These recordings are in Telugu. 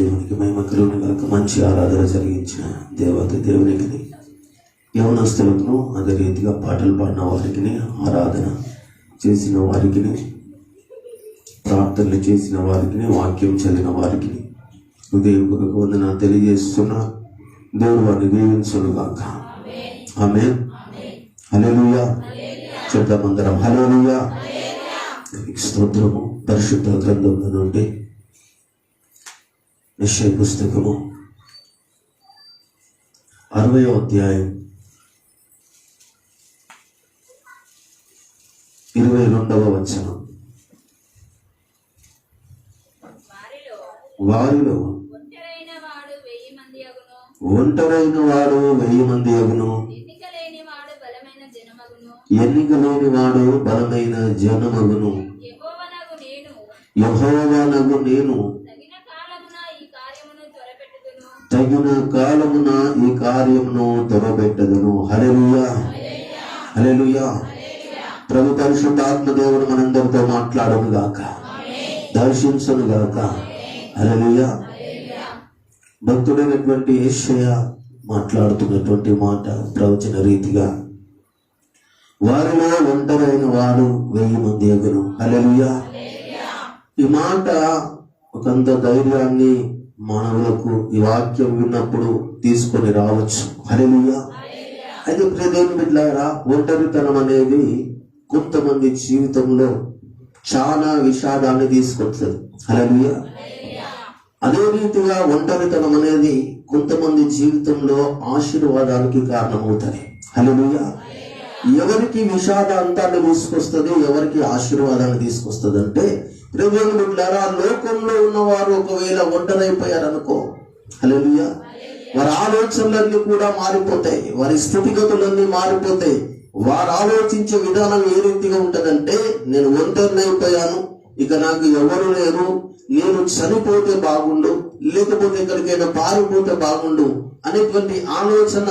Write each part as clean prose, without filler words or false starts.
దేవునికి మహిమ కలుగును గాక. మంచి ఆరాధన జరిగించిన దేవత దేవునికి, యవనస్తులకు అదే రీతిగా పాటలు పాడిన వారికి, ఆరాధన చేసిన వారికి, ప్రార్థనలు చేసిన వారికి, వాక్యం చదివిన వారికి హృదయపూర్వక వందనాలు తెలియజేస్తున్నా. దేవుడు వారిని దీవించును గాక. ఆమేన్. హల్లెలూయా. చెప్తామందరం హల్లెలూయా. స్తోత్రము. పరిశుద్ధ గ్రంథంలో నుండి యెషయా పుస్తకము 60వ అధ్యాయం 22వ వచనం. వారిలో ఒంటరైన వాడు 1000 మంది అగును, ఎన్నిక లేని వాడు బలమైన జనమగును. యెహోవానగు నేను తగిన కాలమున ఈ కార్యమును త్వరపెట్టెదను. హల్లెలూయా, హల్లెలూయా. ప్రభు పరిశుద్ధాత్మ దేవుడు మనందరితో మాట్లాడును గాక, దర్శించును గాక. హల్లెలూయా. భక్తుడైనటువంటి యెషయా మాట్లాడుతున్నటువంటి మాట ప్రవచన రీతిగా, వారిలో ఒంటరైన వాడు 1000 మంది అగును. హల్లెలూయా. ఈ మాట ఒకంత ధైర్యాన్ని మానవులకు ఈ వాక్యం విన్నప్పుడు తీసుకొని రావచ్చు. హల్లెలూయా. అయితే ప్రియదేవుని బిడ్డలారా, ఒంటరితనం అనేది కొంతమంది జీవితంలో చాలా విషాదాన్ని తీసుకొస్తుంది. హల్లెలూయా. అదే రీతిగా ఒంటరితనం అనేది కొంతమంది జీవితంలో ఆశీర్వాదానికి కారణమవుతుంది. హల్లెలూయా. ఎవరికి విషాదాంతాన్ని తీసుకొస్తుంది, ఎవరికి ఆశీర్వాదాన్ని తీసుకొస్తుంది అంటే, ప్రియదేవుని బిడ్డలారా, లోకంలో ఉన్నవారు ఒకవేళ ఒంటరైపోయారనుకో, హల్లెలూయా, వారి ఆలోచనలన్నీ కూడా మారిపోతాయి, వారి స్థితిగతులన్నీ మారిపోతాయి. వారు ఆలోచించే విధానం ఏ రీతిగా ఉంటదంటే, నేను ఒంటరినైపోయాను, ఇక నాకు ఎవరు లేరు, నేను చనిపోతే బాగుండు, లేకపోతే ఎక్కడికైనా పారిపోతే బాగుండు అనేటువంటి ఆలోచన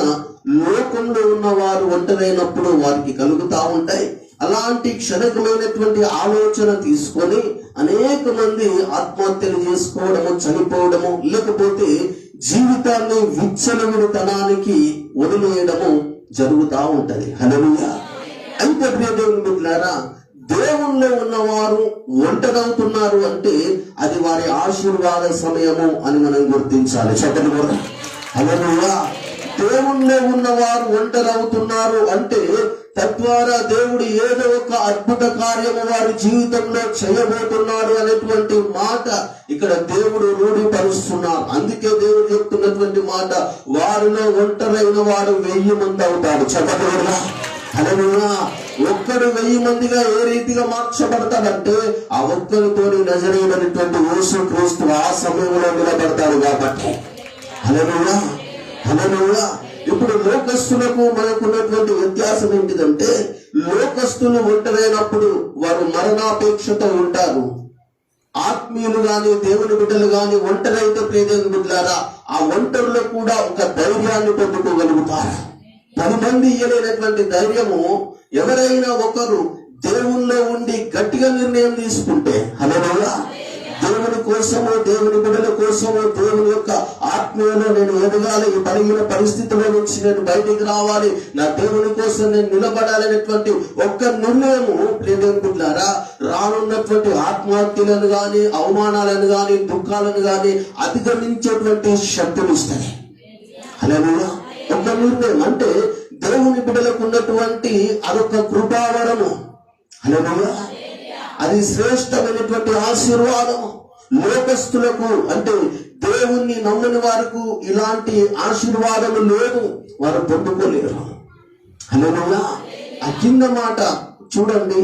లోకంలో ఉన్న వారు ఒంటరైనప్పుడు వారికి కలుగుతా ఉంటాయి. అలాంటి క్షణికమైనటువంటి ఆలోచన తీసుకొని అనేక మంది ఆత్మహత్యలు చేసుకోవడము, చనిపోవడము, లేకపోతే జీవితాన్ని విచ్చలవిడితనానికి వదిలేయడము జరుగుతూ ఉంటది. హల్లెలూయా. అయితే ప్రియదేవుని బిడ్డలారా, దేవుణ్ణి ఉన్నవారు ఒంటరవుతున్నారు అంటే అది వారి ఆశీర్వాద సమయము అని మనం గుర్తించాలి. చెప్పండి కూడా హల్లెలూయా. దేవుణ్ణి ఉన్నవారు ఒంటరవుతున్నారు అంటే తద్వారా దేవుడు ఏదో ఒక అద్భుత కార్యము వారి జీవితంలో చేయబోతున్నాడు అనేటువంటి మాట ఇక్కడ దేవుడు రూఢిపరుస్తున్నారు. అందుకే దేవుడు చెప్తున్నటువంటి మాట, వారిలో ఒంటరైన వాడు 1000 మంది అవుతాడు. చెప్పగలరా? హల్లెలూయా. ఒక్కడు 1000 మందిగా ఏ రీతిగా మార్చబడతాడంటే, ఆ ఒక్కరితోని నజరేయుడైనటువంటి యేసుక్రీస్తు ఆ సమయంలో నిలబడతాడు కాబట్టి. హల్లెలూయా, హల్లెలూయా. ఇప్పుడు లోకస్తులకు మనకున్నటువంటి వ్యత్యాసం ఏంటిదంటే, లోకస్తులు ఒంటరైనప్పుడు వారు మరణాపేక్షతో ఉంటారు. ఆత్మీయులు గాని, దేవుని బిడ్డలు గాని ఒంటరైతే ప్రియదేవుని బిడ్డలారా, ఆ ఒంటరిలో కూడా ఒక ధైర్యాన్ని పొందుకోగలుగుతారు. 10 మంది ఇయ్యలేనటువంటి ధైర్యము ఎవరైనా ఒకరు దేవుల్లో ఉండి గట్టిగా నిర్ణయం తీసుకుంటే, హల్లెలూయా, దేవుని కోసమో, దేవుని బిడ్డల కోసమో, దేవుని యొక్క ఆత్మీయలో నేను ఎదగాలి, ఈ బలహీన పరిస్థితుల నుంచి నేను బయటికి రావాలి, నా దేవుని కోసం నేను నిలబడాలనేటువంటి ఒక్క నిర్ణయము ప్రియదేవుని బిడ్డలారా రానున్నటువంటి ఆత్మహత్యలను గాని, అవమానాలను గాని, దుఃఖాలను గాని అధిగమించేటువంటి శక్తిని ఇస్తాయి. హల్లెలూయా. ఒక నిర్ణయం అంటే దేవుని బిడ్డలకు ఉన్నటువంటి అదొక కృపావరము. హల్లెలూయా. అది శ్రేష్టమైనటువంటి ఆశీర్వాదము. లోకస్తులకు అంటే దేవుణ్ణి నమ్మని వారికి ఇలాంటి ఆశీర్వాదము లేదు, వారు పొందుకోలేరు. హల్లెలూయా. ఆ కింద మాట చూడండి,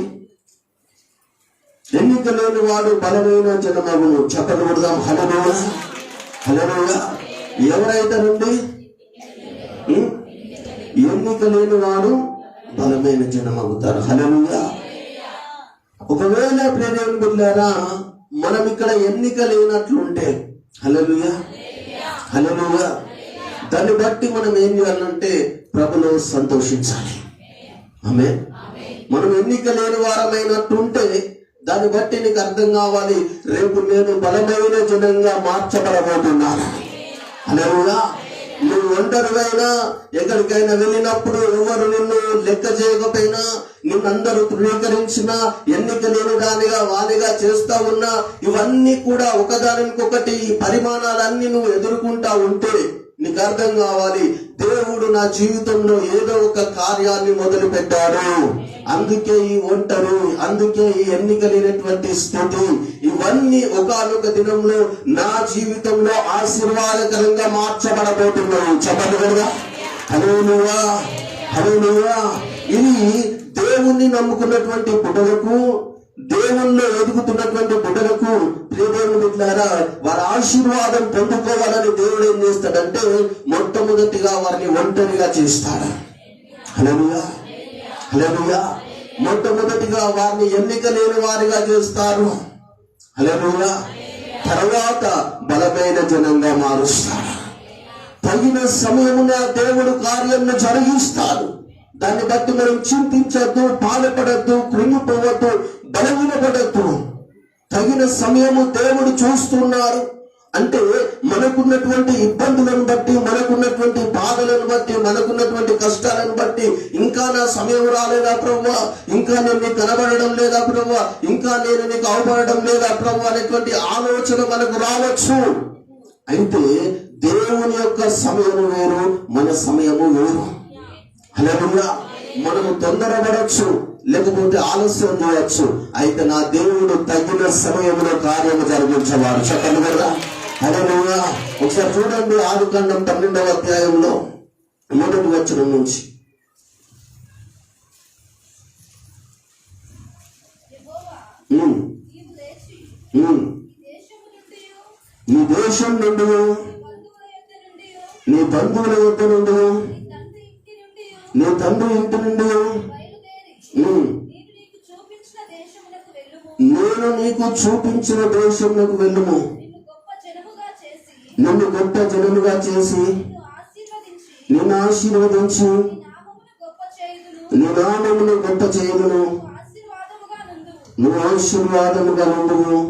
ఎన్నిక లేని వాడు బలమైన జనమగును. చెప్పకూడదాం. హల్లెలూయా, హల్లెలూయా. ఎవరైతారండి? ఎన్నిక లేని వాడు బలమైన జనమగుతారు. హల్లెలూయా. ఒకవేళ ప్రియదేవుని బిడ్డలారా మనం ఇక్కడ ఎన్నిక లేనట్లుంటే, హల్లెలూయా, హల్లెలూయా, దాన్ని బట్టి మనం ఏం చేయాలంటే ప్రభులో సంతోషించాలి. ఆమేన్. మనం ఎన్నిక లేని వారమైనట్టుంటే దాన్ని బట్టి నీకు అర్థం కావాలి, రేపు నేను బలమైన జనంగా మార్చబడబోతున్నాను. హల్లెలూయా. నువ్వు ఒంటరివైనా ఎక్కడికైనా వెళ్ళినప్పుడు ఎవరు నిన్ను లెక్క చేయకపోయినా, నిన్నందరూ తృణీకరించినా, ఎన్నిక లేని దానిగా వానిగా చేస్తా ఉన్నా, ఇవన్నీ కూడా ఒకదానికొకటి ఈ పరిమాణాలన్నీ నువ్వు ఎదుర్కొంటా ఉంటే నీకు అర్థం కావాలి, దేవుడు నా జీవితంలో ఏదో ఒక కార్యాన్ని మొదలు పెట్టాడు. అందుకే ఈ ఒంటరి, అందుకే ఈ ఎన్నిక లేనటువంటి స్థితి, ఇవన్నీ ఒకానొక దినంలో నా జీవితంలో ఆశీర్వాదకరంగా మార్చబడబోతున్నాయి. చెప్పండి కదా. హల్లెలూయా, హల్లెలూయా. ఇది దేవుణ్ణి నమ్ముకున్నటువంటి బిడ్డలకు, దేవుల్లో ఎదుగుతున్నటువంటి బిడ్డలకు, ప్రియదేవుని బిడ్డలారా, వారి ఆశీర్వాదం పొందుకోవాలని దేవుడు ఏం చేస్తాడంటే మొట్టమొదటిగా వారిని ఒంటరిగా చేస్తాడు. హల్లెలూయా, హల్లెలూయా. మొట్టమొదటిగా వారిని ఎన్నిక లేని వారిగా చేస్తారు. హల్లెలూయా. తర్వాత బలమైన జనంగా మారుస్తాడు. తగిన సమయమున దేవుడు కార్యంను జరిగిస్తాడు. దాన్ని బట్టి మనం చింతించద్దు, బాధపడద్దు, కృంగిపోవద్దు, బలహీనపడద్దు. తగిన సమయము దేవుడు చూస్తున్నారు. అంటే మనకున్నటువంటి ఇబ్బందులను బట్టి, మనకున్నటువంటి బాధలను బట్టి, మనకున్నటువంటి కష్టాలను బట్టి, ఇంకా నా సమయం రాలేదా ప్రభువా, ఇంకా నేను నీకు కనబడడం లేదా ప్రభువా, ఇంకా నేను నీకు అవపడడం లేదా ప్రభువా అనేటువంటి ఆలోచన మనకు రావచ్చు. అయితే దేవుని యొక్క సమయము వేరు, మన సమయము వేరు. హల్లెలూయా. మనము తొందరపడవచ్చు, లేకపోతే ఆలస్యం చేయవచ్చు. అయితే నా దేవుడు తగిన సమయంలో కార్యము జరిగించేవాడు. చెప్పండి కదా. హల్లెలూయా. ఒకసారి చూడండి, ఆదికాండం 12వ అధ్యాయంలో 1వ వచనం నుంచి. నీ దేశం నుండి, నీ బంధువుల యొద్ద నుండి, నీ తండ్రి ఇంటి నుండి నేను నీకు చూపించిన దేశమునకు వెళ్ళుము. నిన్ను గొప్ప జనముగా చేసి నిన్ను ఆశీర్వదించి నీ నామమును గొప్ప చేయుదును. నువ్వు ఆశీర్వాదముగా నుండును.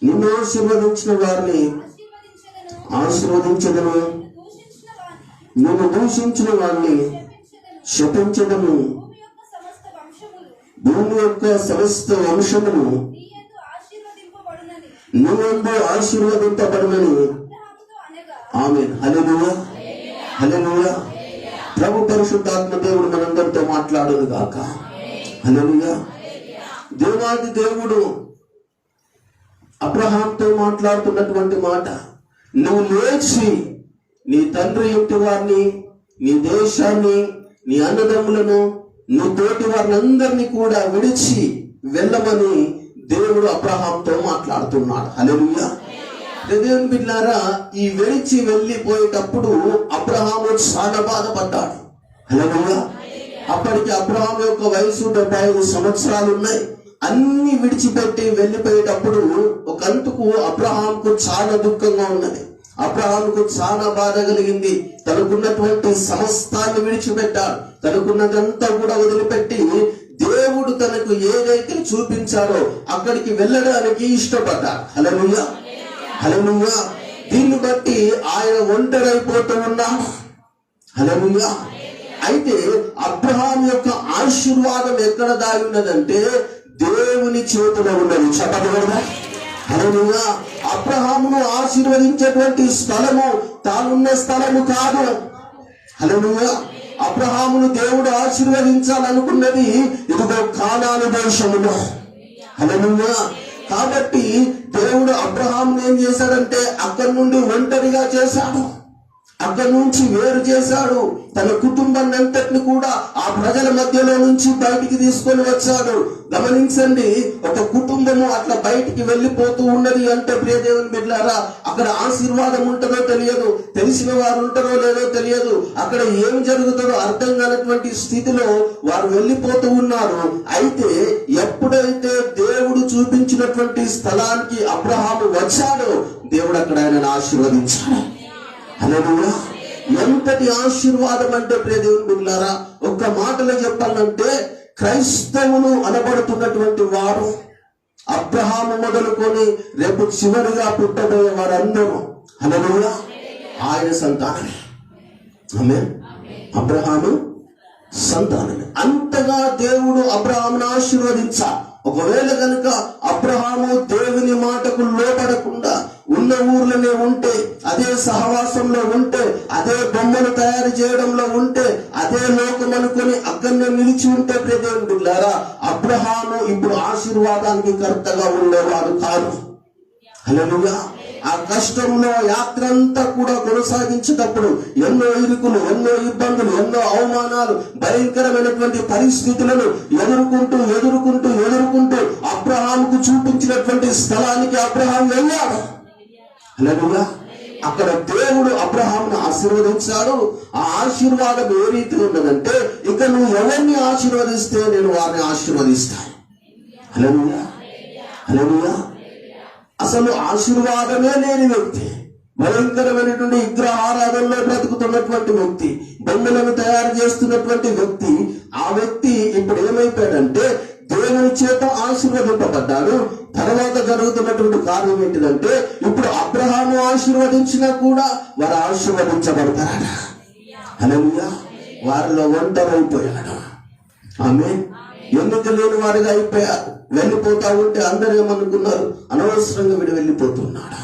నిన్ను ఆశీర్వదించిన వారిని ఆశీర్వదించదను. నిన్ను దూషించిన వారిని శపించదను. భూమి యొక్క సమస్త వంశమును నువ్వు ఆశీర్వదింపబడునని. ఆమేన్. హల్లెలూయా, హల్లెలూయా. ప్రభు పరిశుద్ధాత్మ దేవుడు మనందరితో మాట్లాడును గాక. హల్లెలూయా. దేవాది దేవుడు అబ్రహాంతో మాట్లాడుతున్నటువంటి మాట, నువ్వు లేచి నీ తండ్రి ఇంటి వారిని, నీ దేశాన్ని, నీ అన్నదమ్ములను, నీ తోటి వారిని అందరినీ కూడా విడిచి వెళ్ళమని దేవుడు అబ్రహాంతో మాట్లాడుతున్నాడు. హల్లెలూయా. దేవుని బిడ్డలారా, ఈ విడిచి వెళ్ళిపోయేటప్పుడు అబ్రహాము చాలా బాధపడ్డాడు. హల్లెలూయా. అప్పటికి అబ్రహాం యొక్క వయసు 75 సంవత్సరాలు ఉన్నాయి. అన్ని విడిచిపెట్టి వెళ్ళిపోయేటప్పుడు ఒకందుకు అబ్రహాంకు చాలా దుఃఖంగా ఉన్నది. అబ్రహాముకు చాలా బాధ కలిగింది. తనకున్నటువంటి సమస్తాన్ని విడిచిపెట్టాడు. తనకున్నదంతా కూడా వదిలిపెట్టి దేవుడు తనకు ఏదైతే చూపించారో అక్కడికి వెళ్ళడానికి ఇష్టపడ్డాడు. హల్లెలూయా, హల్లెలూయా. దీన్ని బట్టి ఆయన ఒంటరైపోతూ ఉన్నాడు. హల్లెలూయా. అయితే అబ్రహాం యొక్క ఆశీర్వాదం ఎక్కడ దాగి ఉన్నదంటే దేవుని చేతిలో ఉన్నది. చెప్పగలరా. హల్లెలూయా. అబ్రహామును ఆశీర్వదించేటువంటి స్థలము తానున్న స్థలము కాదు. హల్లెలూయా. అబ్రహామును దేవుడు ఆశీర్వదించాలనుకున్నది ఇదిగో కానాను దేశములో. హల్లెలూయా. కాబట్టి దేవుడు అబ్రహామును ఏం చేశాడంటే అక్కడి నుండి ఒంటరిగా చేశాడు, అక్కడి నుంచి వేరు చేశాడు. తన కుటుంబాన్ని అంతటిని కూడా ఆ ప్రజల మధ్యలో నుంచి బయటికి తీసుకొని వచ్చాడు. గమనించండి, ఒక కుటుంబము అట్లా బయటికి వెళ్ళిపోతూ ఉన్నది అంటే ప్రియ దేవుని బిడ్డలారా, అక్కడ ఆశీర్వాదం ఉంటుందో తెలియదు, తెలిసిన వారు ఉంటారో లేదో తెలియదు, అక్కడ ఏం జరుగుతుందో అర్థం కానటువంటి స్థితిలో వారు వెళ్ళిపోతూ ఉన్నారు. అయితే ఎప్పుడైతే దేవుడు చూపించినటువంటి స్థలానికి అబ్రహాము వచ్చాడో దేవుడు అక్కడ ఆయనను ఆశీర్వదించాడు. హల్లెలూయా. ఎంతటి ఆశీర్వాదం అంటే ప్రియ దేవుని బిడ్డలారా, ఒక్క మాటలో చెప్పాలంటే క్రైస్తవులు అనబడుతున్నటువంటి వారు అబ్రహాము మొదలుకొని రేపు చివరిగా పుట్టబోయే వారందరూ హల్లెలూయా ఆయన సంతానమే. ఆమేన్. అబ్రహాము సంతానమే. అంతగా దేవుడు అబ్రహామును ఆశీర్వదించాలి. ఒకవేళ కనుక అబ్రహాము దేవుని మాటకు లోపడకుండా ఉన్న ఊర్లోనే ఉంటే, అదే సహవాసంలో ఉంటే, అదే బొమ్మలు తయారు చేయడంలో ఉంటే, అదే లోకం అనుకుని అక్కడనే నిలిచి ఉంటే ప్రియదేవుని బిడ్డలారా, అబ్రహాము ఇప్పుడు ఆశీర్వాదానికి కర్తగా ఉండేవాడు కాదు. హల్లెలూయా. ఆ కష్టంలో యాత్ర అంతా కూడా కొనసాగించేటప్పుడు ఎన్నో ఇరుకులు, ఎన్నో ఇబ్బందులు, ఎన్నో అవమానాలు, భయంకరమైనటువంటి పరిస్థితులను ఎదుర్కొంటూ అబ్రహాముకు చూపించినటువంటి స్థలానికి అబ్రహాం వెళ్ళాడు. హల్లెలూయా. అక్కడ దేవుడు అబ్రహామును ఆశీర్వదించాడు. ఆ ఆశీర్వాదం ఏ రీతి ఉన్నదంటే, ఇక నువ్వు ఎవరిని ఆశీర్వదిస్తే నేను వారిని ఆశీర్వదిస్తాను. హల్లెలూయా. హల్లెలూయా. అసలు ఆశీర్వాదమే లేని వ్యక్తి, భయంకరమైనటువంటి విగ్రహారాధనలో బ్రతుకుతున్నటువంటి వ్యక్తి, బొమ్మలను తయారు చేస్తున్నటువంటి వ్యక్తి, ఆ వ్యక్తి ఇప్పుడు ఏమైపోయాడంటే దేవుని చేత ఆశీర్వదింపబడ్డాడు. తర్వాత జరుగుతున్నటువంటి కార్యం ఏంటిదంటే, ఇప్పుడు అబ్రహాము ఆశీర్వదించినా కూడా వారు ఆశీర్వదించబడతారు. హల్లెలూయా. వారిలో ఒంటరైపోయాడు. ఆమేన్. ఎన్నిక లేని వారిగా అయిపోయారు. వెళ్ళిపోతా ఉంటే అందరూ ఏమనుకున్నారు, అనవసరంగా వీడు వెళ్ళిపోతున్నాడు.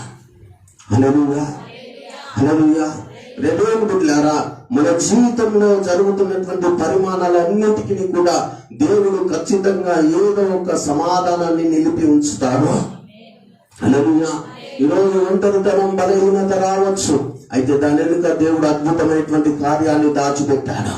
హల్లెలూయా. హల్లెలూయా. దేవుని బిడ్డలారా, మన జీవితంలో జరుగుతున్నటువంటి పరిమాణాలన్నిటికీ కూడా దేవుడు ఖచ్చితంగా ఏదో ఒక సమాధానాన్ని నిలిపి ఉంచుతాడు. హల్లెలూయా. ఈరోజు ఒంటరితనం, బలహీనత రావచ్చు. అయితే దాని వెనుక దేవుడు అద్భుతమైనటువంటి కార్యాన్ని దాచిపెట్టాడు.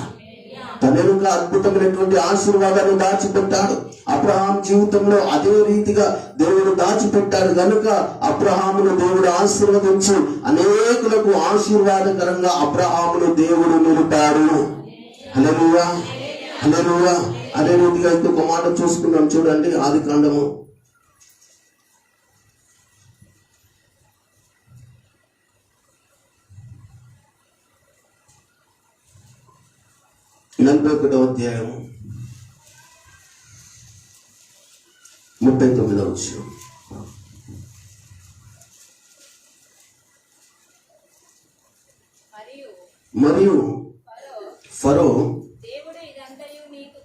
తన వెనుక అద్భుతమైనటువంటి ఆశీర్వాదాన్ని దాచిపెట్టాడు. అబ్రహాం జీవితంలో అదే రీతిగా దేవుడు దాచిపెట్టాడు కనుక అబ్రహామును దేవుడు ఆశీర్వదించి అనేకులకు ఆశీర్వాదకరంగా అబ్రహామును దేవుడు నిలిపాడు. హల్లెలూయా. హల్లెలూయా. అదే రీతిగా ఇంకొక మాట చూసుకున్నాం చూడండి, ఆదికాండము 41వ అధ్యాయము 39వ వచనం. మరియు ఫరో దేవుడు ఇదంతయు నీకు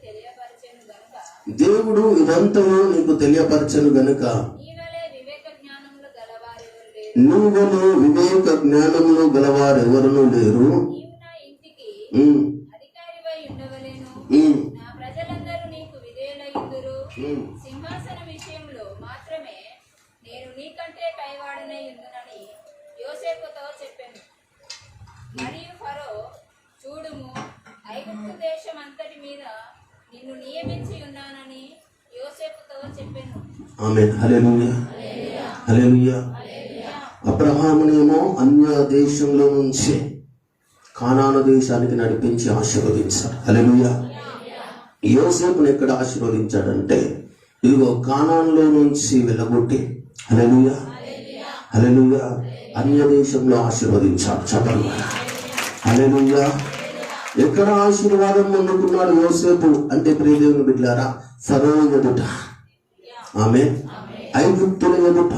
తెలియపరచెను గనుక నీవలే వివేక జ్ఞానములు గలవారెవరునూ లేరు. సింహాసన విషయంలో మాత్రమే నేను నీకంటే పైవాడనై ఉందునని యోసేపుతో చెప్పాను. మరియు ఫరో, చూడుము, ఐగుప్తు దేశం అంతటి మీద నిన్ను నియమించి ఉన్నానని యోసేపుతో చెప్పాను. ఆమేన్. హల్లెలూయా. హల్లెలూయా. అబ్రహామునేమో అన్య దేశంలో నుంచి కానాను దేశానికి నడిపించి ఆశీర్వదించాడు. హల్లెలూయా. యోసేపును ఎక్కడ ఆశీర్వదించాడంటే, ఇదిగో కానాన్లో నుంచి వెళ్ళగొట్టి హల్లెలూయా హల్లెలూయా అన్య దేశంలో ఆశీర్వదించాడు. చెప్పండి హల్లెలూయా. ఎక్కడ ఆశీర్వాదం పొందుకున్నాడు యోసేపు అంటే ప్రియదేవుని బిడ్డలారా, ఫరో ఎదుట, ఆమేన్, ఐగుప్తుల ఎదుట.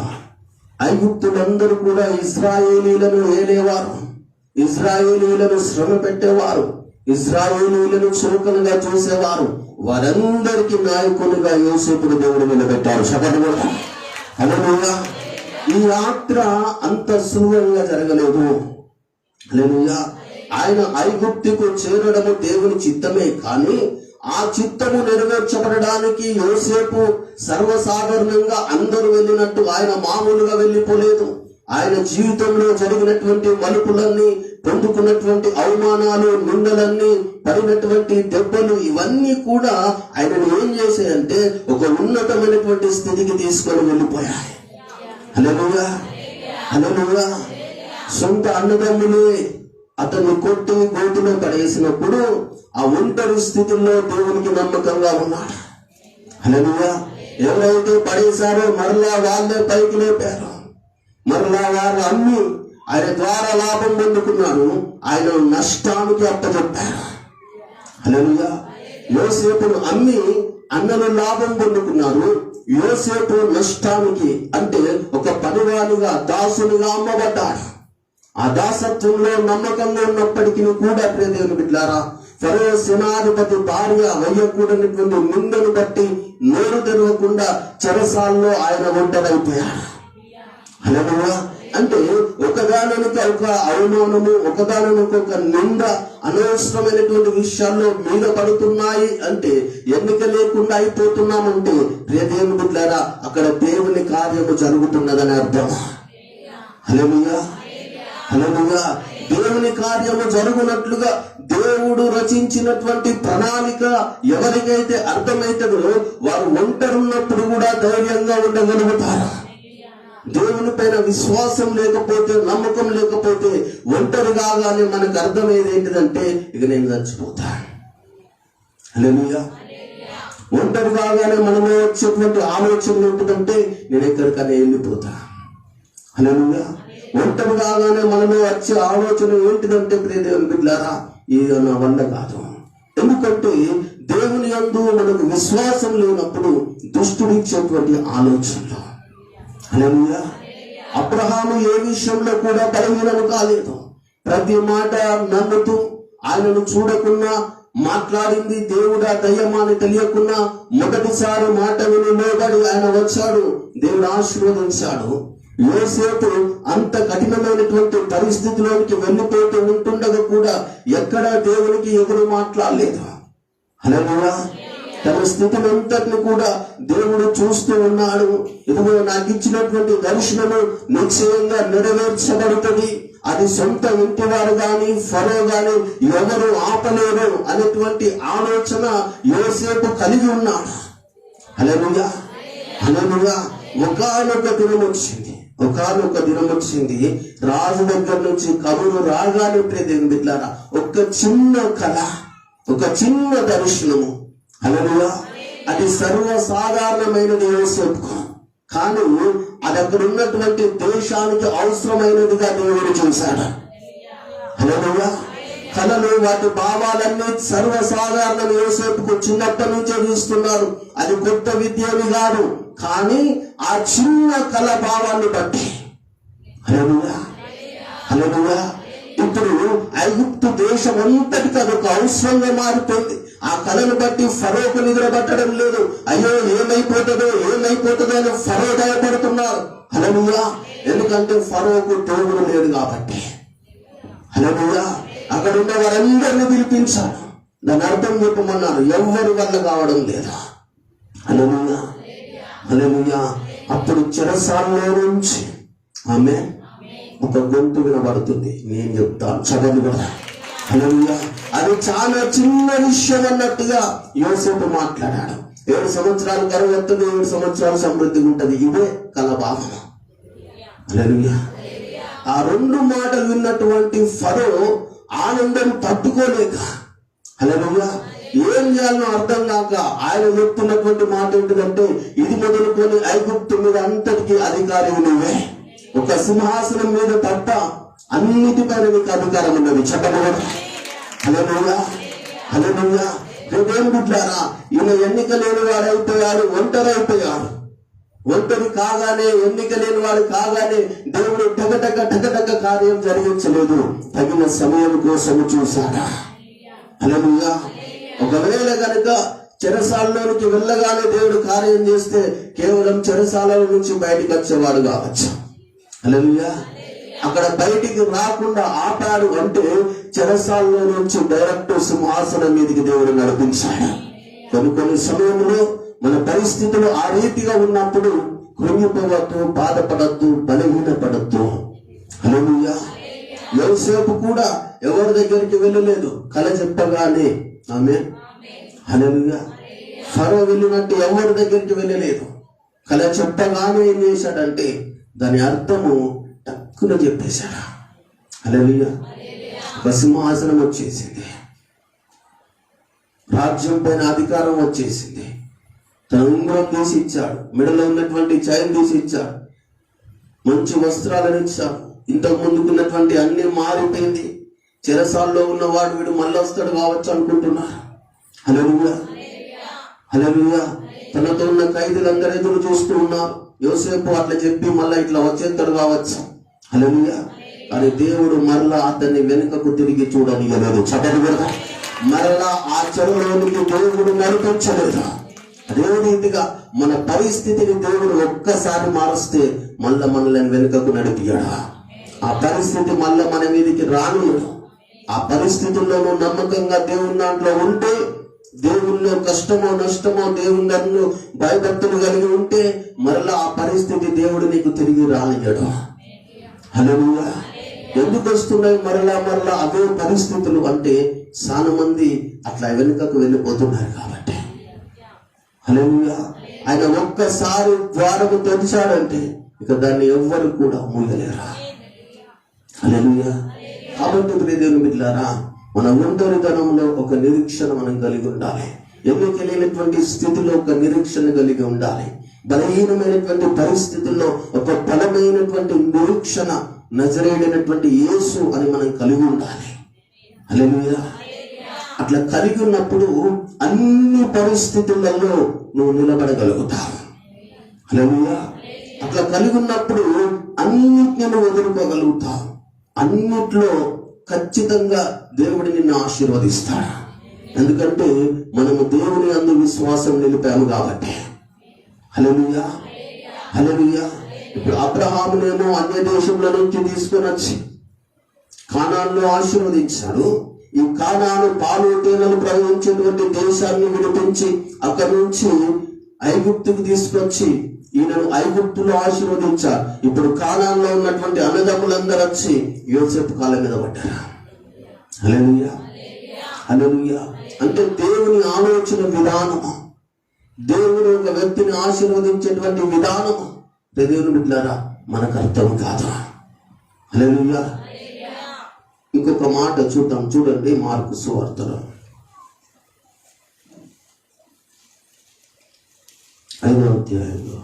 ఐగుప్తులందరూ కూడా ఇశ్రాయేలీలను ఏలేవారు, ఇశ్రాయేలీలను శ్రమ పెట్టేవారు, ఇశ్రాయేలీలను చురుకలుగా చూసేవారు. వారందరికీ నాయకునిగా యోసేపును దేవుడు నిలబెట్టారు. చెప్పండి హల్లెలూయా. ఈ యాత్ర అంత సులువుగా జరగలేదు. హల్లెలూయా. ఆయన ఐగుప్తుకు చేరడము దేవుని చిత్తమే, కానీ ఆ చిత్తము నెరవేర్చబడడానికి యోసేపు సర్వసాధారణంగా అందరూ వెళ్ళినట్టు ఆయన మామూలుగా వెళ్ళిపోలేదు. ఆయన జీవితంలో జరిగినటువంటి మలుపులన్నీ, పొందుకున్నటువంటి అవమానాలు, నిందలన్నీ, పడినటువంటి దెబ్బలు, ఇవన్నీ కూడా ఆయనను ఏం చేశాయంటే ఒక ఉన్నతమైనటువంటి స్థితికి తీసుకొని వెళ్ళిపోయాయి. హల్లెలూయా హల్లెలూయా. సొంత అన్నదమ్ములే అతన్ని కొట్టి గోతిలో పడేసినప్పుడు ఆ ఒంటరి స్థితిలో దేవునికి నమ్మకంగా ఉన్నాడు. హల్లెలూయా. ఎవరైతే పడేశారో మరలా వాళ్ళే పైకి లేపారు, మరలా వారు అమ్మి ఆయన ద్వారా లాభం పొందుకున్నారు, ఆయన నష్టానికి అప్పచెప్పారు. హల్లెలూయా యోసేపును అమ్మి అన్నలు లాభం పొందుకున్నారు. యోసేపు నష్టానికి అంటే ఒక పనివానిగా దాసునిగా అమ్మబడ్డాడు. ఆ దాసత్వంలో నమ్మకంగా ఉన్నప్పటికీ కూడా ప్రియ దేవుని బిడ్డలారా, ఫరో సేనాధిపతి భార్య వేయకూడనటువంటి నిందను బట్టి నోరు తెరవకుండా చెరసాల్లో ఆయన ఒంటరైపోయాడు. హల్లెలూయా. అంటే ఒకదానికి ఒక అవమానము, ఒకదానికి ఒక నింద, అనవసరమైనటువంటి విషయాల్లో మీద పడుతున్నాయి అంటే, ఎన్నిక లేకుండా అయిపోతున్నామంటే ప్రియ దేవుని బిడ్డలారా, అక్కడ దేవుని కార్యము జరుగుతున్నదని అర్థం. హల్లెలూయా, హల్లెలూయా. దేవుని కార్యము జరుగునట్లుగా దేవుడు రచించినటువంటి ప్రణాళిక ఎవరికైతే అర్థమైతుందో వారు ఒంటరున్నప్పుడు కూడా ధైర్యంగా ఉండగలుగుతారు. దేవుని పైన విశ్వాసం లేకపోతే, నమ్మకం లేకపోతే ఒంటరి కాగానే మనకు అర్థమయ్యేది ఏంటిదంటే, ఇక నేను చచ్చిపోతాను. హల్లెలూయా. ఒంటరి కాగానే మనలో వచ్చేటువంటి ఆలోచన ఏంటిదంటే, నేను ఎక్కడికైనా వెళ్ళిపోతా. హల్లెలూయా. ఒంటరి కాగానే మనలో వచ్చే ఆలోచన ఏంటిదంటే ప్రియ దేవుని బిడ్డలారా, ఇది నా వల్ల కాదు. ఎందుకంటే దేవుని యందు మనకు విశ్వాసం లేనప్పుడు దుష్టుడు ఇచ్చేటువంటి ఆలోచనలు. హల్లెలూయా. అబ్రహాము ఏ విషయంలో కూడా బలహీనము కాలేదు. ప్రతి మాట నమ్ముతూ, ఆయనను చూడకున్నా, మాట్లాడింది దేవుడా దయ్యమా అని తెలియకున్నా మొదటిసారి మాట విని లోబడి ఆయన వచ్చాడు. దేవుడు ఆశీర్వదించాడు. యోసేపు అంత కఠినమైనటువంటి పరిస్థితిలోనికి వెళ్ళిపోతూ ఉంటుండగా కూడా ఎక్కడ దేవునికి ఎదురు మాట్లాడలేదు. హల్లెలూయా. తన స్థితిని అంతటిని కూడా దేవుడు చూస్తూ ఉన్నాడు. ఇదిగో నాకు ఇచ్చినటువంటి దర్శనము నిశ్చయంగా నెరవేర్చబడుతుంది. అది సొంత ఇంటివారు గాని ఫరో గాని ఎవరు ఆపలేరు అనేటువంటి ఆలోచన యోసేపు కలిగి ఉన్నాడు. హల్లెలూయా, హల్లెలూయా. ఒకానొక దినం వచ్చింది, రాజు దగ్గర నుంచి కబురు రాగానే ప్రియ దేవుని బిడ్డలారా, ఒక చిన్న కళ, ఒక చిన్న దర్శనము. హల్లెలూయా. అది సర్వసాధారణమైనది యోసేపుకు, కానీ అది అక్కడ ఉన్నటువంటి దేశానికి అవసరమైనదిగా దేవుడు చూశాడు. హల్లెలూయా. కళలు, వాటి భావాలన్నీ సర్వసాధారణ యోసేపుకు చిన్నప్పటి నుంచే చూస్తున్నారు. అది కొత్త విద్యని కాదు, కానీ ఆ చిన్న కళ భావాన్ని బట్టి. హల్లెలూయా, హల్లెలూయా. ఇప్పుడు ఐగుప్తు దేశం అంతటికి అదొక అవసరంగా మారిపోయింది. ఆ కళను బట్టి ఫరోకు నిద్రపట్టడం లేదు. అయ్యో ఏమైపోతుందో అని ఫరో భయపడుతున్నారు. హల్లెలూయా. ఎందుకంటే ఫరోకు దేవుడు లేడు కాబట్టి. హల్లెలూయా. అక్కడ ఉన్న వారందరినీ పిలిపించాడు. దాని అర్థం చెప్పమన్నారు, ఎవరి వల్ల కావడం లేదా. హల్లెలూయా, హల్లెలూయా. అప్పుడు చెరసాలలో నుంచి ఆమె ఒక గొంతు వినబడుతుంది. నేను చెప్తాను, చదవండి కదా. హల్లెలూయా. అది చాలా చిన్న విషయం అన్నట్టుగా యోసేపు మాట్లాడాడు. 7 సంవత్సరాలు కరువు వస్తుంది, 7 సంవత్సరాలు సమృద్ధిగా ఉంటుంది. ఇదే కలభావం. హల్లెలూయా. ఆ 2 మాటలు విన్నటువంటి ఫరో ఆనందం తట్టుకోలేక, హల్లెలూయా, ఏం చేయాలో అర్థం కాక ఆయన చెప్తున్నటువంటి మాట ఏంటిదంటే, ఇది మొదలుకొని ఐగుప్తు మీద అంతటికి అధికారి నువ్వే, ఒక సింహాసనం మీద తప్ప అన్నిటిపైన నీకు అధికారం ఉన్నది. చెప్పండి. హల్లెలూయా, హల్లెలూయా. దేవుని బిడ్డలారా, ఈయన ఎన్నిక లేని వాడైపోయాడు, ఒంటరైపోయాడు. ఒంటరి కాగానే, ఎన్నిక లేని వాడు కాగానే దేవుడు టగటక కార్యం జరిగించలేదు. తగిన సమయం కోసము చూశాడా. హల్లెలూయా. ఒకవేళ కనుక చెరసాలలోనికి వెళ్ళగానే దేవుడు కార్యం చేస్తే కేవలం చెరసాల నుంచి బయటికి వచ్చేవాడు కావచ్చు. హల్లెలూయా. అక్కడ బయటికి రాకుండా ఆపాడు అంటే చెరసాలలో నుంచి డైరెక్ట్ సింహాసనం మీదకి దేవుడు నడిపించాడు. కొన్ని సమయంలో మన పరిస్థితులు ఆ రీతిగా ఉన్నప్పుడు కృంగిపోవద్దు, బాధపడద్దు, బలహీనపడద్దు. హల్లెలూయా. యోసేపు కూడా ఎవరి దగ్గరికి వెళ్ళలేదు, కల చెప్పగానే. ఆమేన్, హల్లెలూయా. ఫరో వెళ్ళినట్టు ఎవరి దగ్గరికి వెళ్ళలేదు, కల చెప్పగానే ఏం చేశాడంటే దాని అర్థము టక్కున చెప్పేశాడు. హల్లెలూయా. ఒక సింహాసనం వచ్చేసింది, రాజ్యం పైన అధికారం వచ్చేసింది. తన ఉంగరం తీసి ఇచ్చాడు, మెడలో ఉన్నటువంటి చైన్ తీసి ఇచ్చాడు, మంచి వస్త్రాలను ఇచ్చాడు. ఇంతకు ముందుకున్నటువంటి అన్ని మారిపోయింది. చెరసాల్లో ఉన్నవాడు వీడు మళ్ళీ వస్తాడు కావచ్చు అనుకుంటున్నారు. హల్లెలూయా, హల్లెలూయా. తనతో ఉన్న ఖైదీలందరూ ఎదురు చూస్తూ ఉన్నారు. యోసేపు అట్లా చెప్పి మళ్ళీ ఇట్లా వచ్చేస్తాడు కావచ్చు. హల్లెలూయా. కానీ దేవుడు మరలా అతన్ని వెనుకకు తిరిగి చూడనియలేదు. చక్కటి కదా, మరలా ఆ చెరువులోనికి దేవుడు నడిపించలేదు. అదే రీతిగా మన పరిస్థితిని దేవుడు ఒక్కసారి మారుస్తే మళ్ళా మనల్ని వెనుకకు నడిపియాడా. ఆ పరిస్థితి మళ్ళా మన మీదకి రానియడు. ఆ పరిస్థితుల్లోనూ నమ్మకంగా దేవుని దాంట్లో ఉంటే, దేవుల్లో కష్టమో నష్టమో దేవుని నన్ను భయభక్తులు కలిగి ఉంటే మరలా ఆ పరిస్థితి దేవుడు నీకు తిరిగి రానియడు. హల్లెలూయా. ఎందుకు వస్తున్నాయి మరలా మరలా అవే పరిస్థితులు అంటే చాలా మంది అట్లా వెనుకకు వెళ్ళిపోతున్నారు కాబట్టి. హల్లెలూయా. ఆయన ఒక్కసారి ద్వారము తెరిచాడంటే ఇక దాన్ని ఎవ్వరు కూడా మూయలేరా. హల్లెలూయా. కాబట్టి ప్రియదేవుని బిడ్డలారా, మన ఒంటరితనంలో ఒక నిరీక్షణ మనం కలిగి ఉండాలి. ఎన్నికలేనటువంటి స్థితిలో ఒక నిరీక్షణ కలిగి ఉండాలి. బలహీనమైనటువంటి పరిస్థితుల్లో ఒక బలమైనటువంటి నిరీక్షణ నజరేయుడైనటువంటి యేసు అని మనం కలిగి ఉండాలి. హల్లెలూయా. అట్లా కలిగి ఉన్నప్పుడు అన్ని పరిస్థితులలో నువ్వు నిలబడగలుగుతావు. హల్లెలూయా. అట్లా కలిగి ఉన్నప్పుడు అన్నిటిని నువ్వు ఎదుర్కోగలుగుతావు. అన్నిట్లో ఖచ్చితంగా దేవుడు నిన్ను ఆశీర్వదిస్తాడు. ఎందుకంటే మనము దేవుని యందు విశ్వాసం నిలిపాము కాబట్టి. హల్లెలూయా, హల్లెలూయా. ఇప్పుడు అబ్రహామునేమో అన్య దేశంలో నుంచి తీసుకొని వచ్చి కానానులో ఆశీర్వదించాడు. ఈ కానాను పాలు తేనెలు ప్రవహించేటువంటి దేశాన్ని విడిపించి అక్కడి నుంచి ఐగుప్తుకు తీసుకొచ్చి ఈయనను ఐగుప్తులో ఆశీర్వదించారు. ఇప్పుడు కానాన్లో ఉన్నటువంటి అన్నదమ్ములందరూ వచ్చి యోసేపు కాళ్ళ మీద పడ్డారు. హల్లెలూయా, హల్లెలూయా. అంటే దేవుని ఆలోచన విధానము, దేవుడు ఒక వ్యక్తిని ఆశీర్వదించేటువంటి విధానము దేవుని బిడ్డలారా మనకు అర్థం కాదు. హల్లెలూయా. ఇంకొక మాట చూద్దాం, చూడండి. మార్కు సువార్తలో 5వ అధ్యాయంలో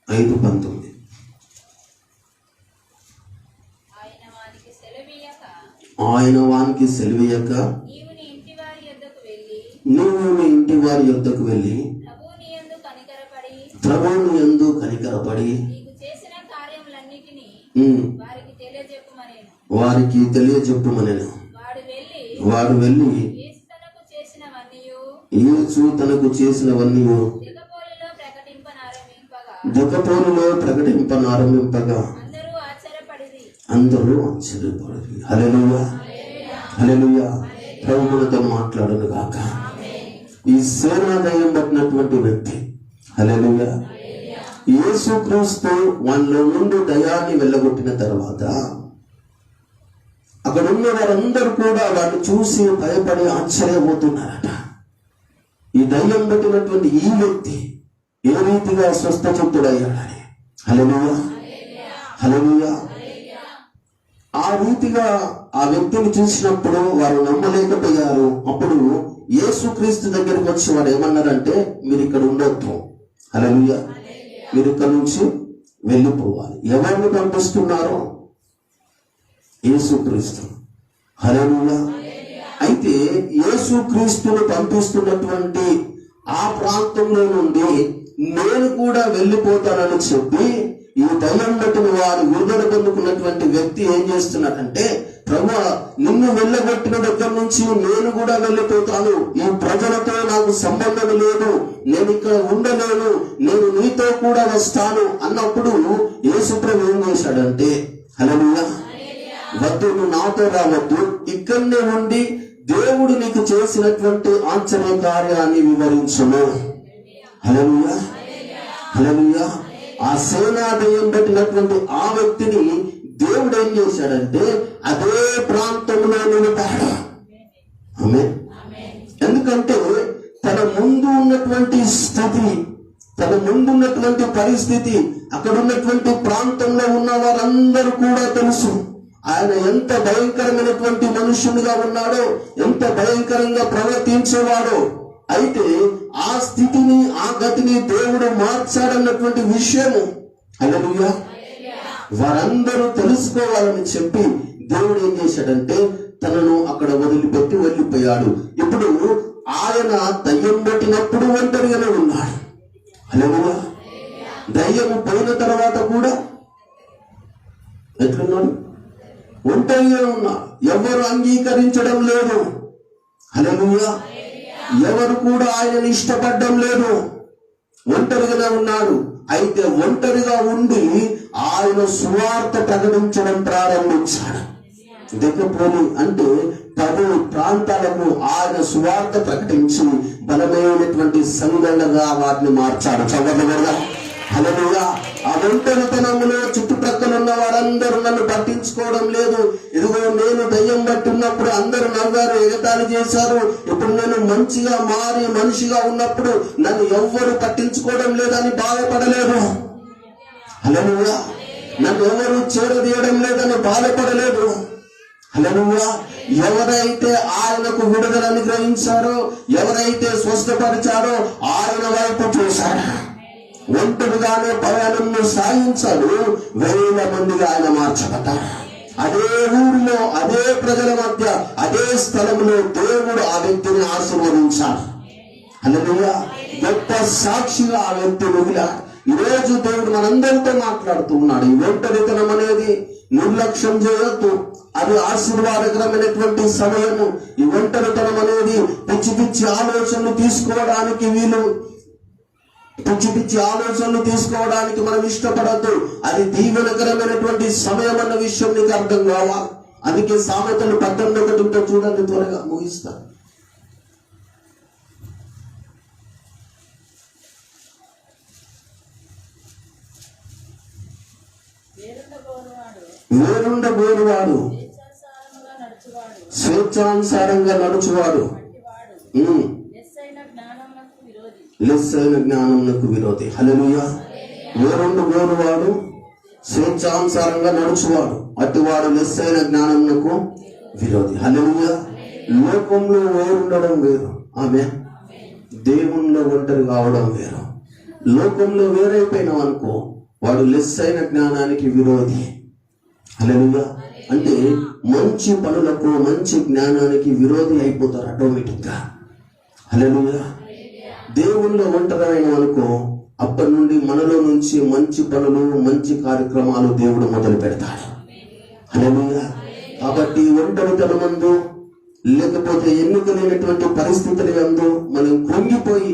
5:19. ఆయన వానికి సెలవీయక నీవు నీ ఇంటి వారి యొద్దకు వెళ్ళి ప్రభువుని యందు కనికరపడి వారికి తెలియజెప్పుమనెను. వాడు వెళ్ళి యేసు తనకు చేసినవన్నీ దెకపోలిలో ప్రకటింపనారంభింపగా అందరూ ఆశ్చర్యపడి. హల్లెలూయా, హల్లెలూయా. ప్రభు మనతో మాట్లాడును గాక. ఈ సేనాదయం పట్టినటువంటి వ్యక్తి, హల్లెలూయా, యేసుక్రీస్తు వాళ్ళ నుండి దయాన్ని వెళ్ళగొట్టిన తర్వాత అక్కడ ఉన్న వారందరూ కూడా వారిని చూసి భయపడి ఆశ్చర్యపోతున్నారట. ఈ దయ్యం పట్టినటువంటి ఈ వ్యక్తి ఏ రీతిగా స్వస్థచిత్తుడయ్యాడని. హల్లెలూయా, హల్లెలూయా. ఆ రీతిగా ఆ వ్యక్తిని చూసినప్పుడు వారు నమ్మలేకపోయారు. అప్పుడు యేసుక్రీస్తు దగ్గరికి వచ్చి వారు ఏమన్నారంటే, మీరు ఇక్కడ ఉండొద్దు, హల్లెలూయా, మీరు ఇక్కడ నుంచి వెళ్ళిపోవాలి. ఎవరిని పంపిస్తున్నారో? యేసుక్రీస్తు. హల్లెలూయా. అయితే యేసుక్రీస్తును పంపిస్తున్నటువంటి ఆ ప్రాంతంలో నుండి నేను కూడా వెళ్ళిపోతానని చెప్పి ఈ దయ్యం పట్టిన వారు విడుదల పొందుకున్నటువంటి వ్యక్తి ఏం చేస్తున్నాడంటే, ప్రభువా, నిన్ను వెళ్ళగొట్టిన దగ్గర నుంచి నేను కూడా వెళ్ళిపోతాను, ఈ ప్రజలతో నాకు సంబంధం లేదు, నేను ఇక్కడ ఉండలేను, నేను నీతో కూడా వస్తాను అన్నప్పుడు యేసు ప్రభు ఏం చేశాడంటే, హల్లెలూయా, వద్దు, నువ్వు నాతో రావద్దు, ఇక్కడనే ఉండి దేవుడు నీకు చేసినటువంటి ఆశ్చర్య కార్యాన్ని వివరించును. హల్లెలూయా, హల్లెలూయా. ఆ సేనాదయం పెట్టినటువంటి ఆ వ్యక్తిని దేవుడు ఏం చేశాడంటే అదే ప్రాంతంలో నిలిపాడు. ఆమేన్. ఎందుకంటే తన ముందు ఉన్నటువంటి స్థితి, తన ముందున్నటువంటి పరిస్థితి, అక్కడ ఉన్నటువంటి ప్రాంతంలో ఉన్న వారందరూ కూడా తెలుసు ఆయన ఎంత భయంకరమైనటువంటి మనుష్యునిగా ఉన్నాడో, ఎంత భయంకరంగా ప్రవర్తించేవాడో. అయితే ఆ స్థితిని, ఆ గతిని దేవుడు మార్చాడన్నటువంటి విషయము హల్లెలూయా వారందరూ తెలుసుకోవాలని చెప్పి దేవుడు ఏం చేశాడంటే తనను అక్కడ వదిలిపెట్టి వెళ్ళిపోయాడు. ఇప్పుడు ఆయన దయ్యం పెట్టినప్పుడు ఒంటరిగానే ఉన్నాడు. హల్లెలూయా దయ్యము పోయిన తర్వాత కూడా ఎట్లున్నాడు? ఒంటరిగా ఉన్నా. ఎవరు అంగీకరించడం లేదు. హల్లెలూయా ఎవరు కూడా ఆయనని ఇష్టపడడం లేదు. ఒంటరిగానే ఉన్నాడు. అయితే ఒంటరిగా ఉండి ఆయన సువార్త ప్రకటించడం ప్రారంభించాడు. దిక్కపోలి అంటే 10 ప్రాంతాలకు ఆయన సువార్త ప్రకటించి బలమైనటువంటి సంఘాలుగా వాటిని మార్చాడు. చదవగా హల్లెలూయా ఆ ఒంటరితనంలో చుట్టుప్రక్కల ఉన్న వారందరూ నన్ను పట్టించుకోవడం లేదు. ఇదిగో నేను దయ్యం పట్టున్నప్పుడు అందరూ నవ్వారు, ఎగతాళి చేశారు. ఇప్పుడు నేను మంచిగా మారి మనిషిగా ఉన్నప్పుడు నన్ను ఎవ్వరు పట్టించుకోవడం లేదని బాధపడలేదు. హల్లెలూయా నన్ను ఎవరు చేరదీయడం లేదని బాధపడలేదు. హల్లెలూయా ఎవరైతే ఆయనకు విడుదల అనుగ్రహించారో, ఎవరైతే స్వస్థపరిచారో ఆయన వైపు చూశాడు. ఒంటరిగానే ప్రయాణంను సాగించాడు. 1000 మందిగా ఆయన మార్చబడ్డాడు. అదే ఊరిలో, అదే ప్రజల మధ్య, అదే స్థలంలో దేవుడు ఆ వ్యక్తిని ఆశీర్వదించాడు. హల్లెలూయా గొప్ప సాక్షిగా ఆ వ్యక్తి మిగిలాడు. ఈరోజు దేవుడు మనందరితో మాట్లాడుతూ ఉన్నాడు. ఈ ఒంటరితనం అనేది నిర్లక్ష్యం చేయొద్దు. అది ఆశీర్వాదకరమైనటువంటి సమయము. ఈ ఒంటరితనం అనేది పిచ్చి పిచ్చి ఆలోచనలు తీసుకోవడానికి మనం ఇష్టపడద్దు. అది దీవెనకరమైనటువంటి సమయం అన్న విషయం నీకు అర్థం కావాలి. అందుకే సామెతలు 18:1 చూడండి, త్వరగా ముగిస్తా. వేరుండబోరువాడు స్వేచ్ఛానుసారంగా నడుచువాడు లెస్సైన జ్ఞానమునకు విరోధి. హల్లెలూయా వేరుండబోరువాడు స్వేచ్ఛానుసారంగా నడుచువాడు, అటువాడు లెస్సైన జ్ఞానమునకు విరోధి. హల్లెలూయా లోకంలో వేరుండడం వేరు, ఆమె దేవునిలో ఒంటరి కావడం వేరు. లోకంలో వేరైపోయినాం అనుకో, వాడు లెస్సైన జ్ఞానానికి విరోధి. హల్లెలూయా అంటే మంచి పనులకు, మంచి జ్ఞానానికి విరోధి అయిపోతారు ఆటోమేటిక్ గా. హల్లెలూయా దేవుల్లో ఒంటరైన అనుకో, అప్పటి నుండి మనలో నుంచి మంచి పనులు, మంచి కార్యక్రమాలు దేవుడు మొదలు పెడతాడు. హల్లెలూయా కాబట్టి ఒంటరితనమందు లేకపోతే ఎన్నికలేనటువంటి పరిస్థితుల యందు మనం కృంగిపోయి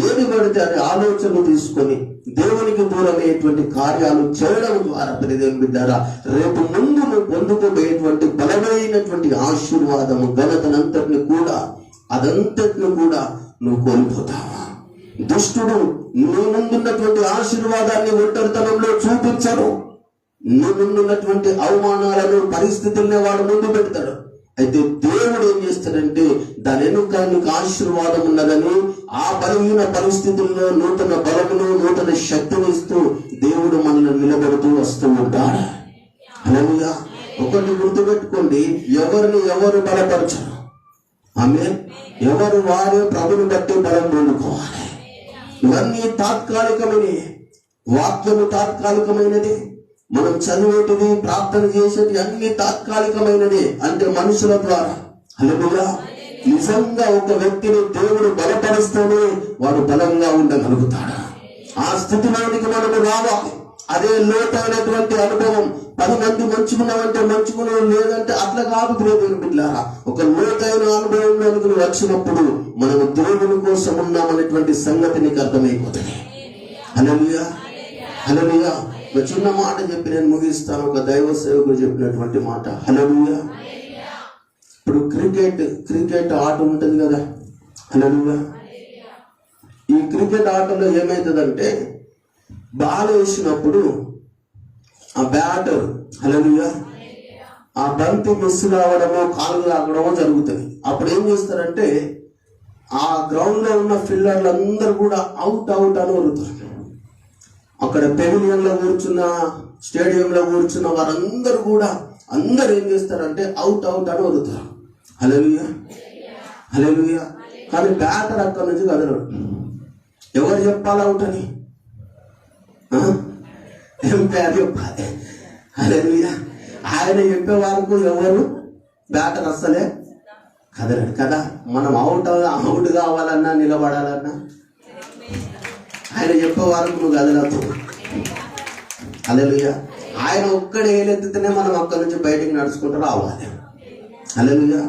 ఏది పడితే అనే ఆలోచనలు తీసుకొని దేవునికి దూరమయ్యేటువంటి కార్యాలు చేయడం ద్వారా ప్రియదేవుని బిడ్డారా, రేపు ముందు నువ్వు పొందుకోబోయేటువంటి బలమైనటువంటి ఆశీర్వాదము, ఘనతనంతటిని కూడా, అదంతటిని కూడా నువ్వు కోల్పోతావా? దుష్టుడు నీ ముందున్నటువంటి ఆశీర్వాదాన్ని ఒంటరితనంలో చూపించడు. నీ ముందున్నటువంటి అవమానాలను, పరిస్థితుల్ని వాడు ముందు పెడతాడు. అయితే దేవుడు ఏం చేస్తాడంటే దాని వెనుక నీకు ఆశీర్వాదం ఉన్నదని ఆ బలహీన పరిస్థితుల్లో నూతన బలమును, నూతన శక్తిని ఇస్తూ దేవుడు మనల్ని నిలబెడుతూ వస్తూ ఉంటాడు. హల్లెలూయా ఒకటి గుర్తుపెట్టుకోండి, ఎవరిని ఎవరు బలపరచరు. ఆమె ఎవరు వారే ప్రభుని బట్టి బలం పొందుకోవాలి. ఇవన్నీ తాత్కాలికమైనవి. వాక్యము తాత్కాలికమైనది, మనం చదివేటిది, ప్రార్థన చేసేది అన్ని తాత్కాలికమైనది. అంటే మనుషుల ద్వారా. హల్లెలూయా నిజంగా ఒక వ్యక్తిని దేవుడు బలపరుస్తూనే వాడు బలంగా ఉండగలుగుతాడు. ఆ స్థితిలోనికి మనము రావాలి. అదే లోతైనటువంటి అనుభవం. 10 మంది మంచుకున్నామంటే మంచుకున్నాం, లేదంటే అట్లా కాదు ప్రియమైన బిడ్డలారా. ఒక లోతైన అనుభవంలోనికి వచ్చినప్పుడు మనము దేవుని కోసం ఉన్నామనేటువంటి సంగతి నీకు అర్థమైపోతుంది. హల్లెలూయా హల్లెలూయా ఒక చిన్న మాట చెప్పి నేను ముగిస్తాను. ఒక దైవ సేవకుడు చెప్పినటువంటి మాట. హల్లెలూయా ఇప్పుడు క్రికెట్ ఆట ఉంటుంది కదా. హల్లెలూయా ఈ క్రికెట్ ఆటలో ఏమైతుందంటే బాల్ వేసినప్పుడు ఆ బ్యాటర్ హల్లెలూయా ఆ బంతి మిస్ కావడమో, కాలు తాగడమో జరుగుతుంది. అప్పుడు ఏం చేస్తారంటే ఆ గ్రౌండ్ లో ఉన్న ఫీల్డర్లు అందరూ కూడా అవుట్ అని వరుతారు. అక్కడ పెవిలియన్ లో కూర్చున్న, స్టేడియంలో కూర్చున్న వారందరూ కూడా అందరు ఏం చేస్తారంటే అవుట్ అని వరుతారు. హల్లెలూయా హల్లెలూయా కానీ బ్యాటర్ అక్కడి నుంచి కదలడు. ఎవరు చెప్పాలి అవుట్ అని? ఎంపైర్ చెప్పాలి. హల్లెలూయా. ఆయన చెప్పే వరకు ఎవరు బ్యాటర్ అస్సలే కదలడు కదా. మనం అవుట్ కావాలన్నా నిలబడాలన్నా ఆయన చెప్పే వరకు నువ్వు కదలద్దు. హల్లెలూయా. ఆయన ఒక్కడే ఏలెత్తితేనే మనం అక్కడి నుంచి బయటికి నడుచుకుంటూ రావాలి. హల్లెలూయా.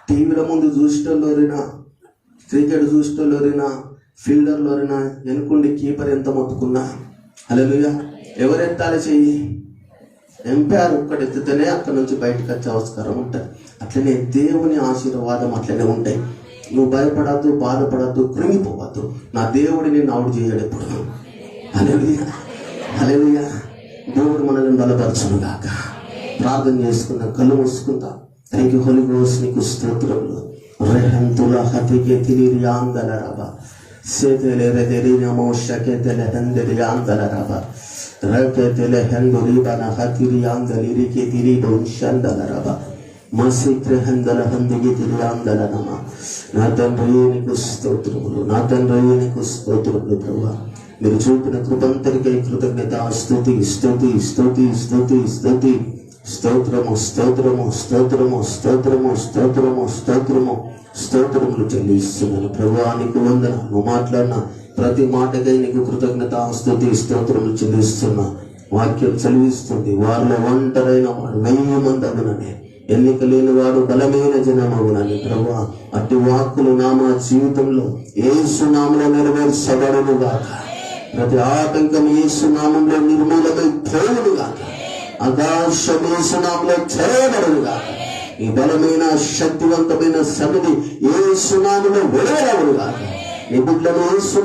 టీవీల ముందు చూసేటోళ్ళోరినా, క్రికెట్ చూసేటోళ్ళోరినా, ఫీల్డర్లోరినా, వెనుకుండి కీపర్ ఎంత మొత్తుకున్నా, హల్లెలూయా, ఎవరెత్తాలి చెయ్యి? ఎంపైర్ ఒక్కడు ఎత్తితేనే అక్కడి నుంచి బయటకు వచ్చే ఆస్కారం ఉంటుంది. అట్లనే దేవుని ఆశీర్వాదం అట్లనే ఉంటాయి. నువ్వు భయపడద్దు, బాధపడద్దు, కృంగిపోవద్దు. నా దేవుడు నిన్ను అవుట్ చేయడు ఎప్పుడు. హల్లెలూయా. హల్లెలూయా. దేవుడు మనల్ని బలపరచును గాక. ప్రార్థన చేసుకుందాం, కళ్ళు మూసుకుందాం. థ్యాంక్ యూ హోలీ గోస్ట్, నీకు స్తోత్రములు. రెహంతుల హతికే తిరిగి ఆందల రబ సేతెలే రెదెరి నమో షకెతెలే హందెరి ఆందల రబ రకెతెలే హందరి బన హతిరి ఆందలిరికి తిరి బౌషందల రబ మసిక్ర హందల హందికి తిరి ఆందల నమ. నా తండ్రి నీకు స్తోత్రములు, నా తండ్రి నీకు స్తోత్రములు. ప్రభువా, మీరు చూపిన కృపంతరికై కృతజ్ఞత. స్తుతి స్తుతి స్తుతి స్తుతి స్తుతి. స్తోత్రము స్తోత్రము స్తోత్రము స్తోత్రము స్తోత్రము స్తోత్రము స్తోత్రములు చెల్లిస్తున్నాను. ప్రభువా, నీకు వందనాలు. నువ్వు మాట్లాడిన ప్రతి మాటకై నీకు కృతజ్ఞత, స్తుతి స్తోత్రములు చెల్లిస్తున్నా. వాక్యం చదివిస్తుంది, వారిలో ఒంటరైన వాడు 1000 మంది అగునని, ఎన్నిక లేని వాడు బలమైన జనమగునని. ప్రభువా, అట్టి వాక్కులు నా మా జీవితంలో యేసు నామములో నెరవేర్చబడును గాక. ప్రతి ఆటంకం యేసు నామములో నిర్మూలమై పోవును గాక. ఆకాశం యేసు నామములో చేయబడును గాక. ఈ బలమైన శక్తివంతమైన సన్నిధి యేసు నామములో వెలువడును గాక. ఈ బిడ్డలు యేసు